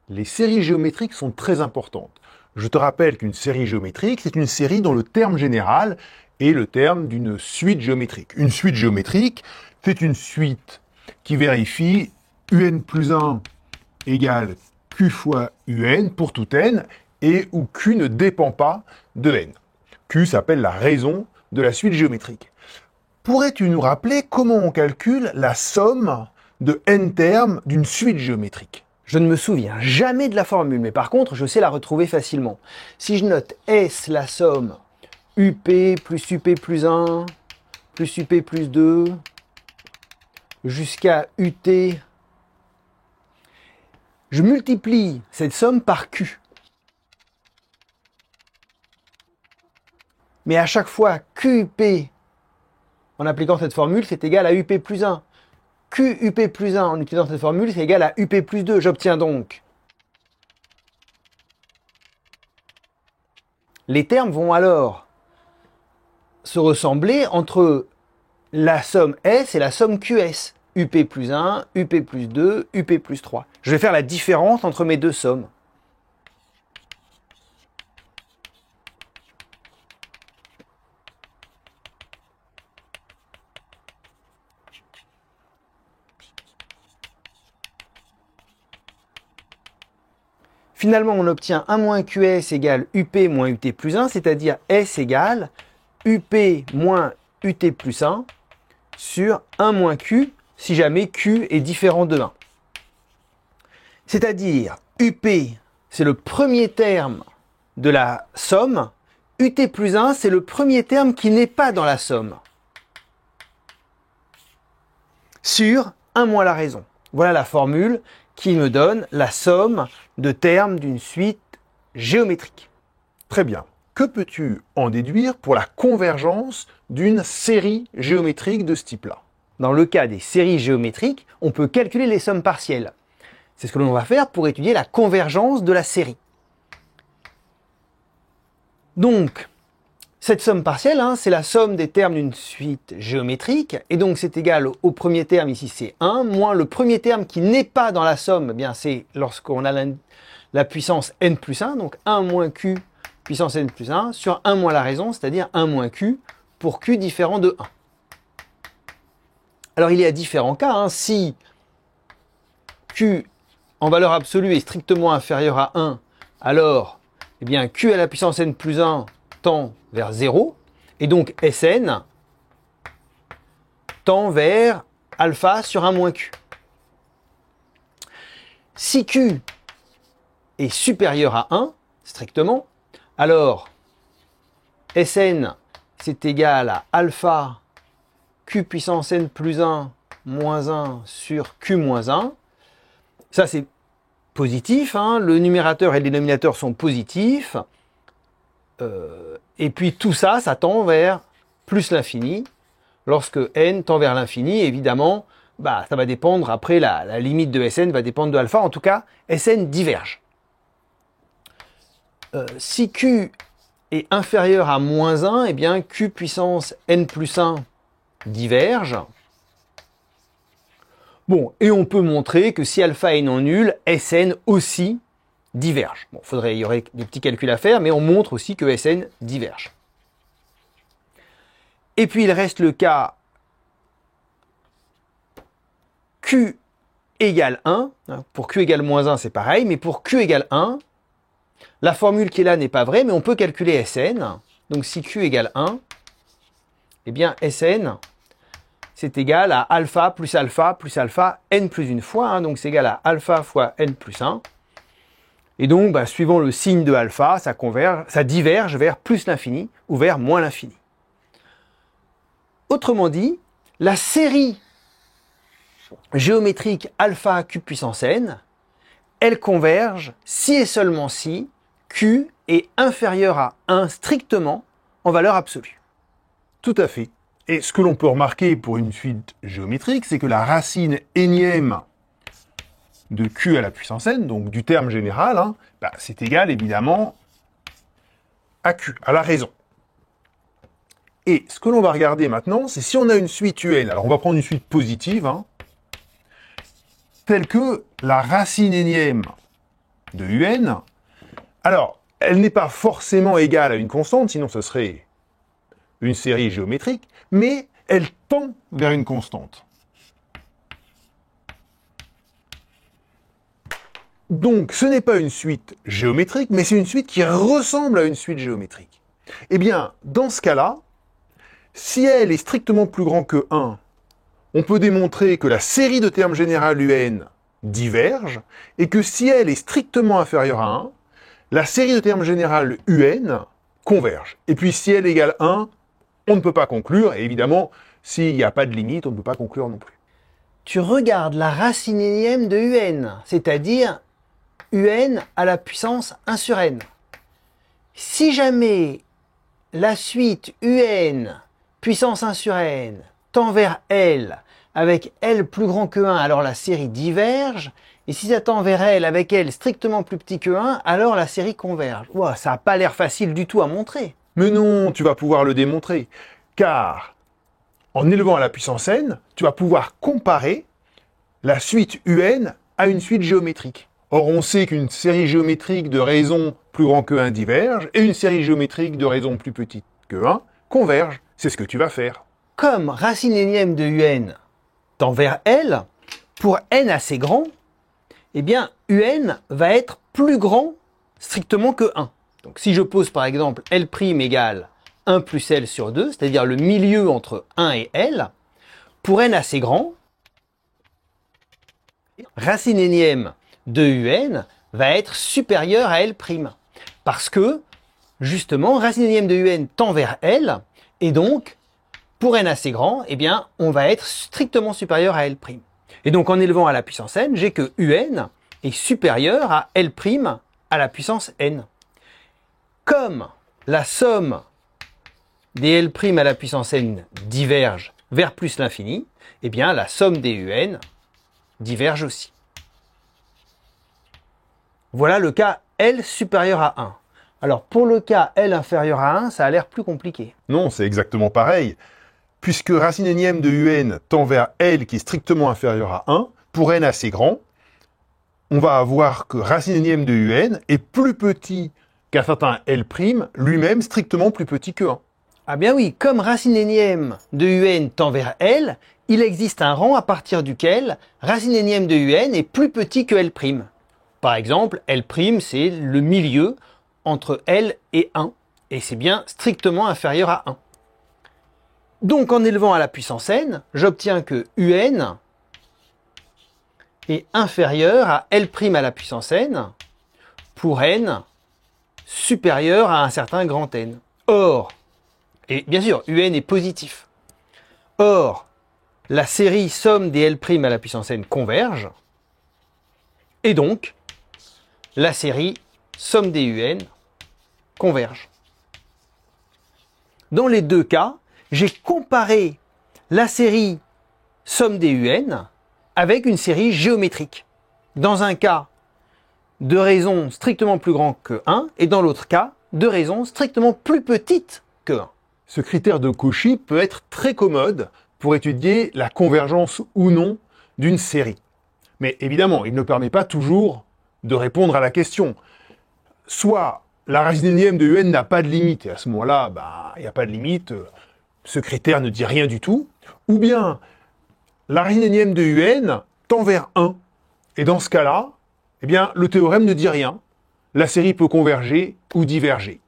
Les séries géométriques sont très importantes. Je te rappelle qu'une série géométrique, c'est une série dont le terme général est le terme d'une suite géométrique. Une suite géométrique, c'est une suite qui vérifie un plus 1 égale q fois un pour tout n, et où q ne dépend pas de n. Q s'appelle la raison de la suite géométrique. Pourrais-tu nous rappeler comment on calcule la somme de n termes d'une suite géométrique? Je ne me souviens jamais de la formule, mais par contre, je sais la retrouver facilement. Si je note S la somme UP plus UP plus 1, plus UP plus 2, jusqu'à UT, je multiplie cette somme par Q. Mais à chaque fois, QUP, en appliquant cette formule, c'est égal à UP plus 1. QUP plus 1 en utilisant cette formule, c'est égal à UP plus 2. J'obtiens donc. Les termes vont alors se ressembler entre la somme S et la somme QS. UP plus 1, UP plus 2, UP plus 3. Je vais faire la différence entre mes deux sommes. Finalement, on obtient 1 moins QS égale UP moins UT plus 1, c'est-à-dire S égale UP moins UT plus 1 sur 1 moins Q, si jamais Q est différent de 1. C'est-à-dire, UP, c'est le premier terme de la somme, UT plus 1, c'est le premier terme qui n'est pas dans la somme, sur 1 moins la raison. Voilà la formule qui me donne la somme de termes d'une suite géométrique. Très bien. Que peux-tu en déduire pour la convergence d'une série géométrique de ce type-là? Dans le cas des séries géométriques, on peut calculer les sommes partielles. C'est ce que l'on va faire pour étudier la convergence de la série. Donc, cette somme partielle, c'est la somme des termes d'une suite géométrique, et donc c'est égal au premier terme, ici c'est 1, moins le premier terme qui n'est pas dans la somme, eh bien c'est lorsqu'on a la puissance n plus 1, donc 1 moins q puissance n plus 1, sur 1 moins la raison, c'est-à-dire 1 moins q, pour q différent de 1. Alors il y a différents cas, si q en valeur absolue est strictement inférieur à 1, alors eh bien, q à la puissance n plus 1 tend vers 0, et donc Sn tend vers alpha sur 1 moins q. Si q est supérieur à 1, strictement, alors Sn c'est égal à alpha q puissance n plus 1 moins 1 sur q moins 1. Ça c'est positif, le numérateur et le dénominateur sont positifs. Et puis tout ça, ça tend vers plus l'infini. Lorsque n tend vers l'infini, évidemment, ça va dépendre, après la limite de Sn va dépendre de alpha. En tout cas, Sn diverge. Si q est inférieur à moins 1, eh bien q puissance n plus 1 diverge. Bon, et on peut montrer que si alpha est non nul, Sn aussi diverge. Bon, il y aurait des petits calculs à faire, mais on montre aussi que Sn diverge. Et puis il reste le cas Q égale 1. Pour Q égale moins 1, c'est pareil, mais pour Q égale 1, la formule qui est là n'est pas vraie, mais on peut calculer Sn. Donc si Q égale 1, eh bien Sn, c'est égal à alpha plus alpha n plus une fois. Donc c'est égal à alpha fois n plus 1. Et donc, suivant le signe de alpha, ça diverge vers plus l'infini ou vers moins l'infini. Autrement dit, la série géométrique alpha q puissance n, elle converge si et seulement si q est inférieur à 1 strictement en valeur absolue. Tout à fait. Et ce que l'on peut remarquer pour une suite géométrique, c'est que la racine énième de q à la puissance n, donc du terme général, c'est égal évidemment à q, à la raison. Et ce que l'on va regarder maintenant, c'est si on a une suite un, alors on va prendre une suite positive, telle que la racine énième de UN. Alors, elle n'est pas forcément égale à une constante, sinon ce serait une série géométrique, mais elle tend vers une constante. Donc, ce n'est pas une suite géométrique, mais c'est une suite qui ressemble à une suite géométrique. Eh bien, dans ce cas-là, si elle est strictement plus grand que 1, on peut démontrer que la série de termes générale UN diverge, et que si elle est strictement inférieure à 1, la série de termes générale UN converge. Et puis, si elle égale 1, on ne peut pas conclure, et évidemment, s'il n'y a pas de limite, on ne peut pas conclure non plus. Tu regardes la racine énième de UN, c'est-à-dire UN à la puissance 1 sur n. Si jamais la suite UN puissance 1 sur n tend vers L avec L plus grand que 1, alors la série diverge. Et si ça tend vers L avec L strictement plus petit que 1, alors la série converge. Ouah, ça n'a pas l'air facile du tout à montrer. Mais non, tu vas pouvoir le démontrer. Car, en élevant à la puissance n, tu vas pouvoir comparer la suite UN à une suite géométrique. Or, on sait qu'une série géométrique de raison plus grand que 1 diverge, et une série géométrique de raison plus petite que 1 converge. C'est ce que tu vas faire. Comme racine énième de UN tend vers L, pour n assez grand, eh bien UN va être plus grand strictement que 1. Donc si je pose par exemple L' égale 1 plus L sur 2, c'est-à-dire le milieu entre 1 et L, pour n assez grand, racine énième de UN va être supérieure à L'. Parce que, justement, racine énième de UN tend vers L, et donc, pour n assez grand, eh bien, on va être strictement supérieur à L'. Et donc, en élevant à la puissance n, j'ai que UN est supérieur à L' à la puissance n. Comme la somme des L' à la puissance n diverge vers plus l'infini, eh bien, la somme des UN diverge aussi. Voilà le cas L supérieur à 1. Alors, pour le cas L inférieur à 1, ça a l'air plus compliqué. Non, c'est exactement pareil. Puisque racine énième de UN tend vers L qui est strictement inférieur à 1, pour n assez grand, on va avoir que racine énième de UN est plus petit qu'un certain L' lui-même strictement plus petit que 1. Ah bien oui, comme racine énième de UN tend vers L, il existe un rang à partir duquel racine énième de UN est plus petit que L'. Par exemple, L', c'est le milieu entre L et 1, et c'est bien strictement inférieur à 1. Donc en élevant à la puissance n, j'obtiens que UN est inférieur à L' à la puissance n pour n supérieur à un certain grand N. Or, et bien sûr, UN est positif. Or, la série somme des L' à la puissance n converge, et donc, la série somme des UN converge. Dans les deux cas, j'ai comparé la série somme des UN avec une série géométrique. Dans un cas, de raison strictement plus grand que 1, et dans l'autre cas, de raison strictement plus petite que 1. Ce critère de Cauchy peut être très commode pour étudier la convergence ou non d'une série. Mais évidemment, il ne permet pas toujours de répondre à la question. Soit la racine énième de UN n'a pas de limite, et à ce moment-là, il n'y a pas de limite, ce critère ne dit rien du tout. Ou bien, la racine énième de UN tend vers 1, et dans ce cas-là, eh bien, le théorème ne dit rien. La série peut converger ou diverger.